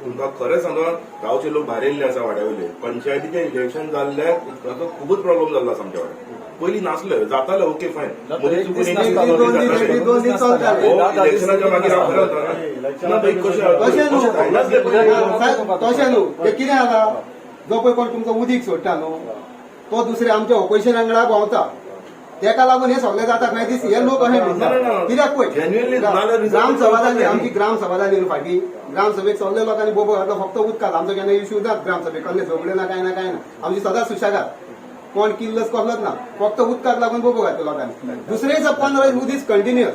तुमकां खरें सांगून गांवचे लोक भायर येयल्ले आसा वाड्यावयले. पंचायतीचें इलेक्शन जाल्ल्याक उदकाचो खूबच प्रॉब्लेम जाल्लो आसा आमच्या वाड्यार. पयलीं नासलें, जातालें ओके फायन. मदीं चुकून एक दीस जातालें. इलेक्शनाच्या मागीर हांव खरें वता ना भाई तशें न्हू ते कितें जाता, जो पळय कोण तुमकां उदीक सोडटा न्हू तो दुसरे आमच्या ऑपोजिशन वांगडा भोंवता. तेका लागून हे सगळे जाता. मागीर दीस हे लोक अशें भितात. कित्याक पळय ग्रामसभा जाली, आमची ग्रामसभा जाली न्हू फाटीं. ग्रामसभेक सगळे लोकांनी बोबो घातलो फक्त उदकाक. आमचो केन्ना इश्यू जात ग्रामसभेक कसले झगडे ना काय ना. आमची सदांच सुशेगाद. कोण किल्लस कसलोच ना, फक्त उदकाक लागून बोबो घातलो लोकांनी. दुसरे दिसा 15 दीस कंटिन्युअस.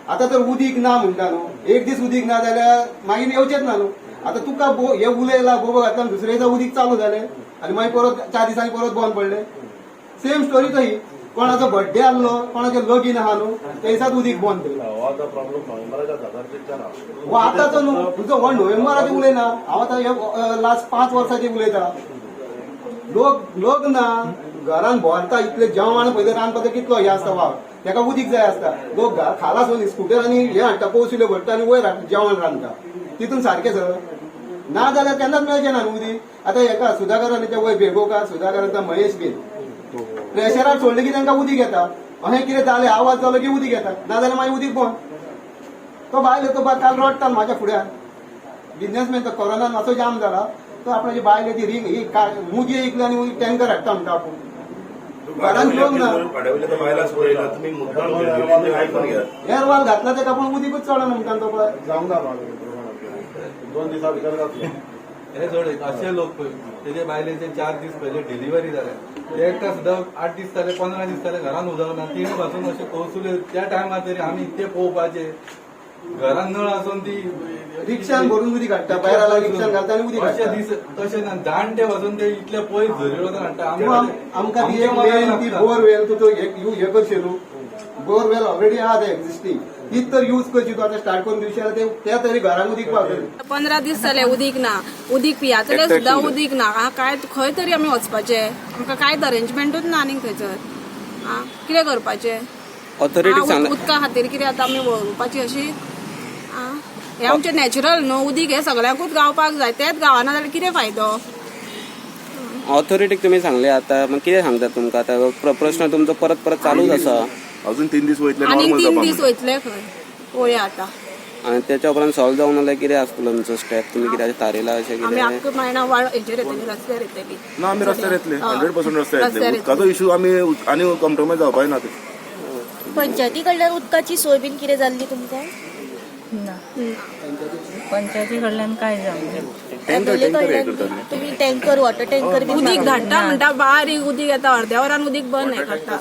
आता तर उदीक ना म्हणटा न्हू, एक दीस उदीक ना जाल्यार मागीर येवचेच ना न्हू. आता तुका हे उलयला बोबो घातला दुसरे दिसा उदीक चालू जालें आनी मागीर परत 4 दिसांनी परत बंद पडले. सेम स्टोरी तही. कोणाचो बर्थडे आसलो, कोणाचें लगीन आहा न्हू, त्या दिसात उदीक बंद केलें. हो आतांचो न्हू, तुजो हो नोव्हेंबराचें उलयना. हांव आतां लास्ट 5 वर्सांचें उलयता. लोक ना घरान भोंवता इतले जेवण पयलीं रांदपाचो कितलो हे आसता वाव, तेका उदीक जाय आसता. लोक खाला सोन स्कुटरांनी हे हाडटा, पयसुले भरता आनी वयर जेवण रांदता. तितून सारकें सर ना जाल्यार केन्नाच मेळचें ना उदीक. आतां हेका सुधाकरान वयर बेगोकार सुधाकरान महेश बीन प्रेशरार सोडले की तांकां उदीक येता. अशें कितें जालें आवाज जालो की उदीक येता, ना जाल्यार मागीर उदीक बंद. तो बायल तो काल रडटा म्हाज्या फुड्यान. बिझनेसमॅन तो कोरोनान असो जाम जाला. तो आपणाची बायल ती रिंग ही मुगी ऐकली आनी टँकर हाडटा म्हणटा आपूण. घरान लोक ना. एअरवाल घातला तेका पूण उदीकूच चडना म्हणटा तो पळय. जावंक ना 2 दिसां भितर जातलें. हे जोड असे लोक पळय तेजे बायलेचे 4 दीस पयले डिलिव्हरी जाल्या. ते एकटा सुद्दां 8 दीस जाले 15 दीस जाले घरान उदक ना. तिणे पासून अशें कौसुले त्या टायमार तरी आमी ते पळोवपाचे. घरान नळ आसून ती रिक्षान भरून उदीक हाडटा, भायर रिक्षान घालता आनी उदीक हाडटा. तशें ना जाणटे वचून ते इतले पयस झरी वचून हाडटा. आमकां ती एक मेन ती बोरवेल तूं हे करशी न्हू. बोरवेल ऑलरेडी आहा ते एक्झिस्टिंग. तीच तर यूज करची. तूं आतां स्टार्ट करून दिवशी जाल्यार त्या तरी घरान उदीक पावतलें. 15 दीस जाले उदीक ना. उदीक पियातले सुद्दां उदीक ना. काय खंय तरी आमी वचपाचे. आमकां कांयच अरेंजमेंटूच ना आनीक थंयसर. कितें करपाचें उदका खातीर कितें आतां आमी वळोवपाची अशी. हे आमचें नॅचरल न्हू उदीक. हे सगळ्यांकूच गावपाक जाय. तेच गावना जाल्यार कितें फायदो. ऑथॉरिटीक तुम्ही सांगले आता मग कितें सांगता तुमकां आता प्रश्न तुमचो परत चालूच आसा. अजून 3 दीस वयतले. आनीक 3 दीस वयतले खंय पळोवया आतां. आणि त्याच्या उपरांत सॉल्व जावन जाल्यार कितें आसतलो तुमचो स्टेप. तुम्ही कितें थारिला अशें आमी कितें. आख्खो मायना हेचेर येतली रस्त्यार येतली. ना आमी रस्त्यार येतले. 100% रस्त्यार येतले. उदकाचो इश्यू आमी आनी कॉम्प्रोमायज जावपाक ना. पंचायती कडल्यान उदकाची सोय बीन कितें जाल्ली तुमकां? ना पंचायती कडल्यान काय जावना. तुम्ही टँकर वॉटर टँकर बीन उदीक धाडटा म्हणटा बारीक उदीक येता. अर्द्या वरान उदीक बंद हे करता.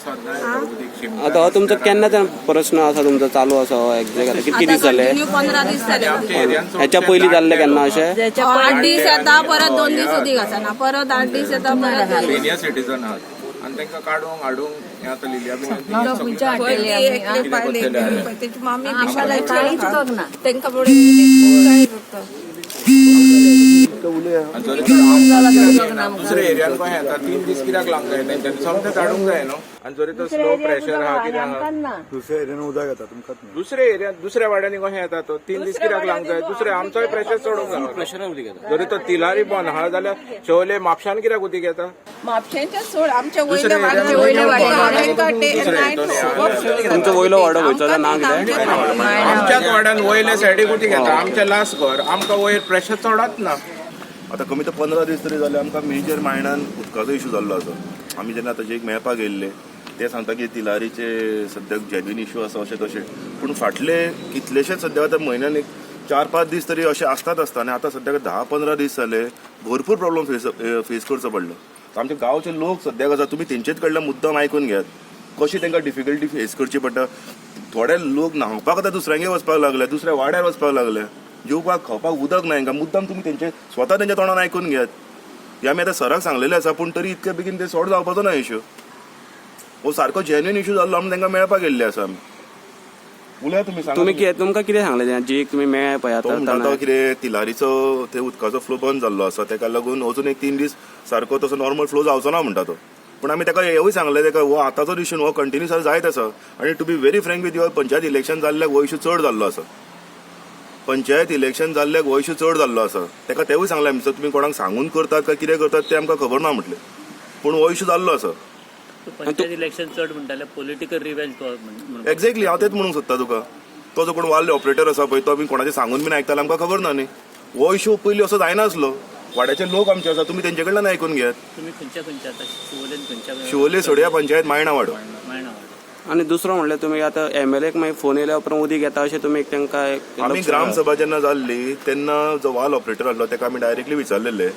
आता हो तुमचो केन्नाच्यान प्रश्न आसा तुमचो चालू आसा हो एक्झॅक्ट आता कितके दीस जाले. 15 दीस जाले. ह्याच्या पयलीं जाल्ले केन्ना अशें. 8 दीस येता परत 2 दीस उदीक आसना. परत 8 दीस येता परत 2 दीस. सिनियर सिटीजन आहात आणि तांकां काडूंक हाडूंक हे आतां लिल्या तेची मामी काहीच बघना. तांकां काय करता. दुसऱ्या एरियान कशें येता 3 दीस कित्याक लावंक जाय तेंच्यांनी समजा धाडूंक जाय न्हू. आणि जरी तो स्लो प्रेशर आहा कितें आहा दुसऱ्या एरियान उदक येता तुमकां. दुसऱ्या एरियान दुसऱ्या वाड्यांनी कशें येता तो 3 दीस कित्याक लावंक जाय. दुसऱ्या आमचोय प्रेशर चडूंक जाय. जरी तो तिलारी बंद आहा जाल्यार शेवले म्हापशान कित्याक उदीक येता. म्हापशेंच्या सोड आमच्या दुसऱ्या तुमचो वयलो वाडो खंयचो ना कितें. आमच्याच वाड्यान वयले सायडीक उदीक येता. आमच्या लास्ट घर आमकां वयर प्रेशर चडत ना. आता कमी ते 15 दीस तरी जाले आमकां मेजर मायंडान उदकाचो इश्यू जाल्लो आसा. आमी जेन्ना ताचे एक मेळपाक गेल्ले ते सांगता की तिलारीचे सद्याक जेन्युइन इश्यू आसा अशें तशें. पूण फाटले कितलेशेच सद्या आतां म्हयन्यान एक 4-5 दीस तरी अशें आसतात आसता. आनी आतां सद्याक 10-15 दीस जाले भरपूर प्रॉब्लेम फेस करचो पडलो. आमचे गांवचे लोक सद्याक आसा तुमी तेंचेच कडल्यान मुद्दम आयकून घेयात कशी तांकां डिफिकल्टी फेस करची पडटा. थोडे लोक न्हांवपाक आतां दुसऱ्यांगे वचपाक लागले, दुसऱ्या वाड्यार वचपाक लागले. जेवपाक खावपाक उदक ना हांकां. मुद्दाम तुमी तेंचे स्वता तेंच्या तोंडान आयकून घेयात. हे आमी आतां सराक सांगलेलें आसा पूण तरी इतके बेगीन ते सॉर्ट जावपाचो ना इश्यू. हो सारको जेन्युइन इश्यू जाल्लो आमी तांकां मेळपाक गेल्ले आसा. आमी उलया तुमकां कितें सांगलें जे तुमी मेळ्ळे पळय आतां कितें तिलारीचो ते उदकाचो फ्लो बंद जाल्लो आसा तेका लागून अजून एक 3 दीस सारको तसो नॉर्मल फ्लो जावचो ना म्हणटा तो. पूण आमी ताका हेवूय सांगलें ताका हो आतांचो इश्यू हो कंटिन्यू जायत आसा. आनी to be very frank with you panchayat election जाल्ल्याक हो इश्यू चड जाल्लो आसा. पंचायत इलेक्शन जाल्ल्याक हो इश्यू चड जाल्लो आसा ताका तेवूय सांगलें आमी सर तुमी कोणाक सांगून करतात काय कितें करतात तें आमकां खबर ना म्हटलें पूण हो इश्यू जाल्लो आसा पंचायत इलेक्शन चड म्हणटाले पॉलिटिकल रिवेंज तो एक्झॅक्टली हांव तेच म्हणूंक सोदता तुका तो जो कोण वाल ऑपरेटर आसा पळय तो बी कोणाचें सांगून बीन आयकतालो आमकां खबर ना न्ही हो इश्यू पयलीं असो जायनासलो वाड्याचे लोक आमचे आसा तुमी तेंचे कडल्यान आयकून घेयात तुम्ही खंयच्या आतां शिवोलेन खंयच्या शिवोले सोड्या पंचायत मायणा वाडो मायणा आणि दुसरो म्हणल्यार तुमी आतां MLAक मागीर फोन येयल्या उपरांत उदीक येता अशें तुमी तांकां आमी ग्राम सभा जेन्ना जाल्ली तेन्ना जो वाल ऑपरेटर आसलो ताका आमी डायरेक्टली विचारलेले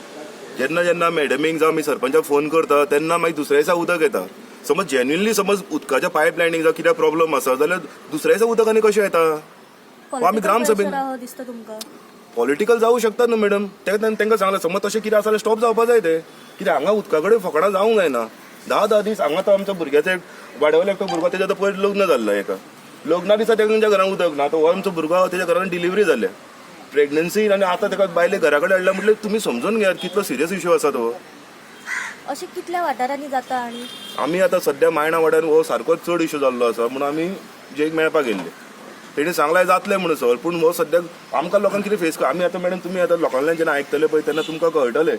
जेन्ना जेन्ना मॅडमीक जावं आमी सरपंचाक फोन करता तेन्ना मागीर दुसऱ्या दिसा उदक येता समज जेन्युअनली समज उदकाच्या पायपलायनीक जावं कितें प्रॉब्लम आसा जाल्यार दुसऱ्या दिसा उदक आनी कशें येता आमी ग्राम सभेन दिसता तुमकां पॉलिटिकल जावं शकता न्हू मॅडम तांकां सांगलें समज तशें कितें आसा जाल्यार स्टॉप जावपा जाय ते कित्याक हांगा उदका कडेन फकाणां जावंक जायना 10 दीस हांगा तो आमच्या भुरग्याचो एक वाड्यावयलो एकटो भुरगो तेजें आतां पयर लग्न जाल्लो एका लग्ना दिसा तेंच्या घरान उदक ना तो हो आमचो भुरगो तेज्या घरान डिलिव्हरी जाल्या प्रेग्नन्सी आनी आतां ताका बायले घरा कडेन हाडल्या म्हटल्यार तुमी समजून घेयात कितलो सिरियस इश्यू आसा तो अशें कितल्या वाठारांनी जाता आनी आमी आतां सध्या मायणा वाड्यान हो सारको चड इश्यू जाल्लो आसा म्हणून आमी जेक मेळपाक गेल्ले तेणी सांगलें जातलें म्हणून सर पूण हो सद्याक आमकां लोकांक कितें फेस आमी आतां मॅडम तुमी आतां लोकांतल्यान जेन्ना आयकतले पळय तेन्ना तुमकां कळटलें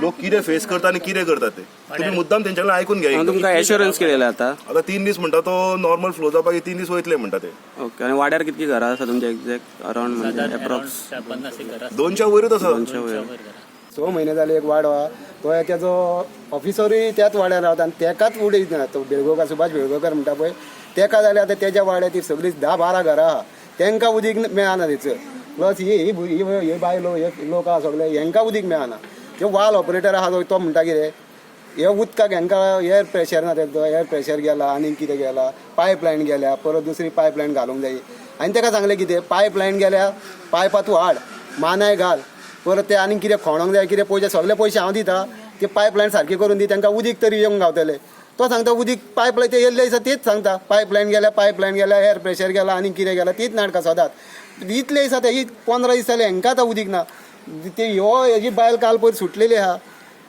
लोक कितें फेस करता आनी कितें करता ते तुमी मुद्दाम तेंच्या कडल्यान आयकून घ्या तुमकां एश्युरन्स केलेलें आतां आतां 3 दीस म्हणटा तो नॉर्मल फ्लो जावपाक 3 दीस वयतले म्हणटा ते ओके आणि वाड्यार कितकी घरां आसा तुमच्या एक्झॅक्ट अराउंड म्हणजे एप्रॉक्स 50 एक घरां 200 वयरूच आसा 6 म्हयने जाले एक वाडो आहा तो तेजो ऑफिसरूय त्याच वाड्यार रावता आनी तेकाच उडयता तो बेळगोवकार सुभाष बेळगोवकार म्हणटा पळय तेका जाल्यार आतां तेज्या वाड्यार ती सगळीं 10-12 घरां आहा तांकां उदीक मेळना थंयसर प्लस ही बायलो हे लोक आहा सगळे हेंकां उदीक मेळना जो वाल ऑपरेटर आहा तो म्हणटा कितें हे उदकाक हेंकां एअर प्रेशर ना तेजो एअर प्रेशर गेला आनी कितें गेला पायपलायन गेल्या परत दुसरी पायपलायन घालूंक जाय आनी ताका सांगलें कितें पायपलायन गेल्या पायपा तूं हाड मानाय घाल परत ते आनी कितें खोणोंक जाय कितें पयशे सगळे पयशे हांव दिता ते पायपलायन सारकी करून दी तांकां उदीक तरी येवंक गावतले तो सांगता उदीक पायपलायन ते येयल्ले दिसा तेच सांगता पायपलायन गेल्या एअर प्रेशर गेला आनी कितें गेला तीच नाटकां सदांच इतले दिसा ते 15 दीस जाले हेंकां आतां उदीक ना ते हेजी बायल काल पयर सुटलेली आहा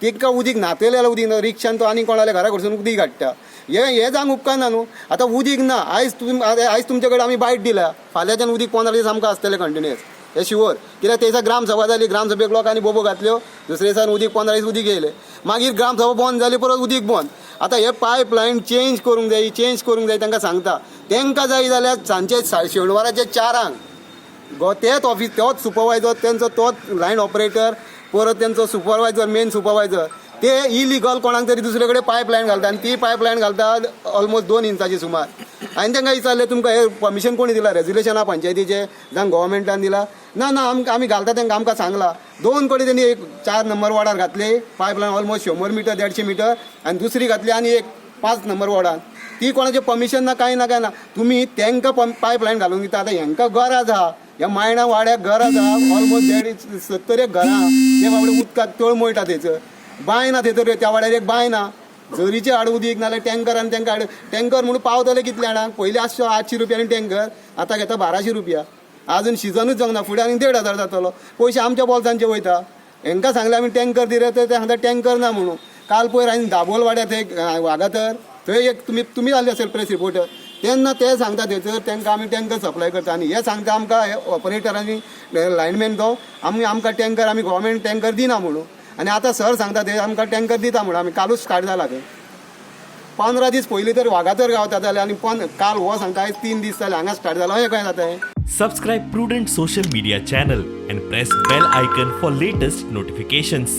तांकां उदीक नातेले जाल्यार उदीक ना रिक्षान तो आनी कोणाल्या घरा कडसून उदीक हाडटा हे जावंक उपकारना न्हू आतां उदीक ना आयज तुमचे कडेन आमी बायट दिला फाल्यांच्यान उदीक 15 दीस आमकां आसतलें कंटिन्युअस हे शुअर कित्याक ते दिसा ग्राम सभा जाली ग्राम सभेक लोकांनी बोबो घातल्यो दुसऱ्या दिसान उदीक 15 दीस उदीक येयलें मागीर ग्राम सभा बंद जाली परत उदीक बंद आतां हे पायपलायन चेंज करूंक जाय तांकां सांगता तांकां जाय जाल्यार सांजचे शेणवाराचे 4 तेच ऑफिस तोच सुपरवायझर तेंचो तोच लायन ऑपरेटर परत तेंचो सुपरवायझर मेन सुपरवायझर ते इलिगल कोणाक तरी दुसरे कडेन पायपलायन घालता आनी ती पायपलायन घालता ऑलमोस्ट 2 इंचाची सुमार हांवें तांकां विचारलें तुमकां हे परमिशन कोणी दिला रेजुलेशन आहा पंचायतीचे जावं गव्हर्मेंटान दिला ना आमी घालता तांकां आमकां सांगला 2 कडेन तेणी एक 4 नंबर वॉर्डार घातली पायपलायन ऑलमोस्ट 100 मिटर 150 मिटर आनी दुसरी घातली आनी एक 5 नंबर वॉर्डार ती कोणाचें परमिशन ना कांय ना तुमी तांकां पायपलायन घालूंक दिता आतां हांकां गरज आहा ह्या मायणा वाड्याक गरज आहा ऑलमोस्ट 70 एक घरां ते बाबडे उदकाक तळ मोयटा थंयसर बांय ना थंयसर त्या वाड्यार एक बांय ना झरीचे हाड उदीक नाल्यार टँकरान तांकां हाड टँकर म्हणून पावतले कितले हाडांक पयलीं 800 रुपयांनी टँकर आतां घेता 1200 रुपया आजून सिजनूच जावंक ना फुडें आनी 1500 जातलो पयशे आमच्या बोल्सांचे वयता हांकां सांगलें आमी टँकर दिले तर ते सांगता टँकर ना म्हणून काल पयर हांवें दाबोल वाड्यार थंय वागातर थंय एक तुमी जाल्ले असेल प्रेस रिपोर्टर तेन्ना ते सांगता थंयसर तांकां आमी टँकर सप्लाय करता आनी हे सांगता आमकां ऑपरेटरांनी लायनमॅन तो आमकां टँकर आमी गव्हर्मेंट टँकर दिना म्हणून आनी आतां सर सांगता ते आमकां टँकर दिता म्हणून आमी कालूच स्टार्ट जाला थंय 15 दीस पयलीं तर वागातर गावता जाल्यार आनी काल हो सांगता आयज 3 दीस जाले हांगा स्टार्ट जाला हें कळ्ळें जाता Subscribe Prudent social media channel and press bell icon for latest notifications.